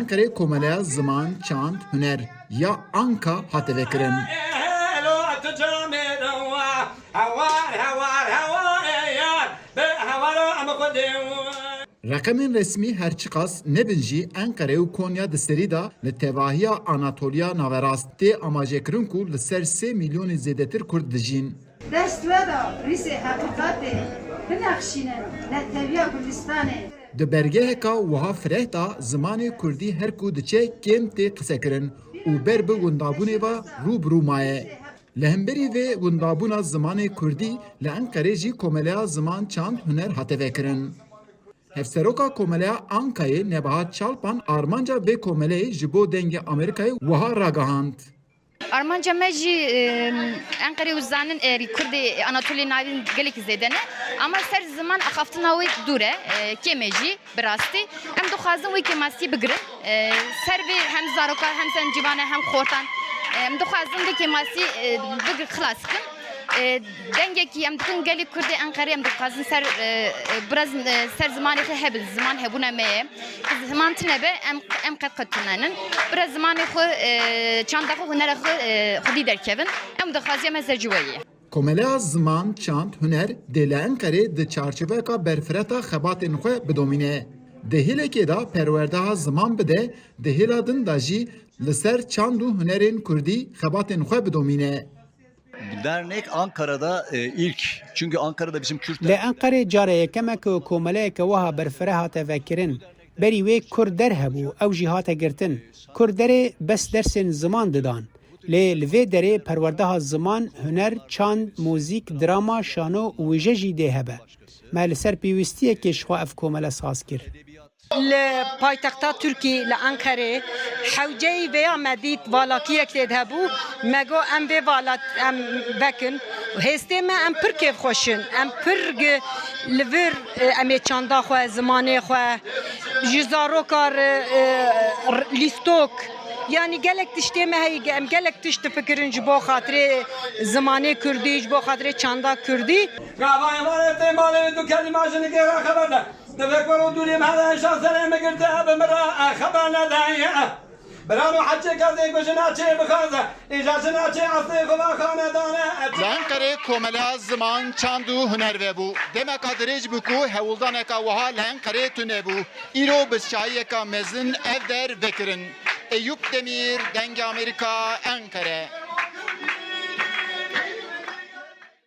Ankara komeleya ziman, çand, hüner ya Anka hatevekirin. Rakamên resmî herçiqas nebin jî Enqere û Konya di serî da li tevahiya Anatoliya Naverast tê amajêkirin ku li ser 3 milyonê zêdetir Kurd dijîn. Destweda rîsê heqîqatê binexşînin netteviya Kurdistanê. Di bergeheka wiha fireh da zimanê Kurdî her ku diçe kêm tê qîsekirin û ber bi windabûnê ve rûbirû maye. Li hemberî vê windabûna zimanê Kurdî li Enqerê jî komeleya ziman çand huner hatevekirin. Hevseroka komeleya Ankayê Nebahat Çalpan armanca vê komeleyê ji bo dengê Amerîkayê wiha ragihand. Armanca me jî Enqerê û zanin Kurdê Anatolya navîn gelek zêde ne ama ser ziman axaftina wê dûr e kêmê jî bi rastî em dixwazin wê kêmasî bigirin ser vê hem zarokar hem sencîvan hem xortan em dixwazin vê kêmasî bigir xilas bikin. Dengekî em dikin gelê Kurdê Enqerê em dixwazin ser biraz ser zimanê xwe hebin ziman hebûna me ye ziman tune be em qet tunanin biraz zimanê xwe çanda xwe hunera xwe xwedî derkevin em dixwaziya me zercîweyê. Komeleya ziman, çand, huner dê li Enqerê di çarçoveka berfireta xebatên xwe bidomîne. Di hêlekê da perwerdeha ziman bide, di hêla din da jî li ser çand û hunerên Kurdî xebatên xwe bidomîne. Dernek Ankara'da ilk. Çünkü Ankara'da bizim Kürtler... Li Enqerê cara yekemek û komeleyeke wiha berfireh hate vekirin. Berî wê Kurd der hebû, ew jî hate girtin. Kurd derê bes dersên ziman didan. Lê li vê derê perwerdeha ziman, huner, çand, mûzîk, drama, şano û wîje jî dê hebe. Me li ser pêwîstiyekê ji xwe ev komele saz kir. Li paytexta Tirkiyê li Enqerê hewceyê vêya me dît valakiyek tê hebû me got em vê valat em vekin hêstê me em pir kêfxweşin em pir li vir em ê çanda xwe zimanê xwe ji zarokar lîstok yani gelek tiştê me heye em gelek tişt difikirin ji bo xatirê zimanê Kurdî ji bo xatirê çanda Kurdî. نفكروا دولي مهلا شخصنا مقرتها بمرأة خبرنا دايا برانو حجي كذي بجناتي بخازة إجازناتي عصيق وخانة دانا Enqerê komeleya ziman, çand û huner vebû. Demek dirêj bû ku hewildaneka wiha li Enqerê tune bû. Îro bi şahiyeka mezin ev der vekirin. Eyüp Demir, Dengê Amerîka, Enqere.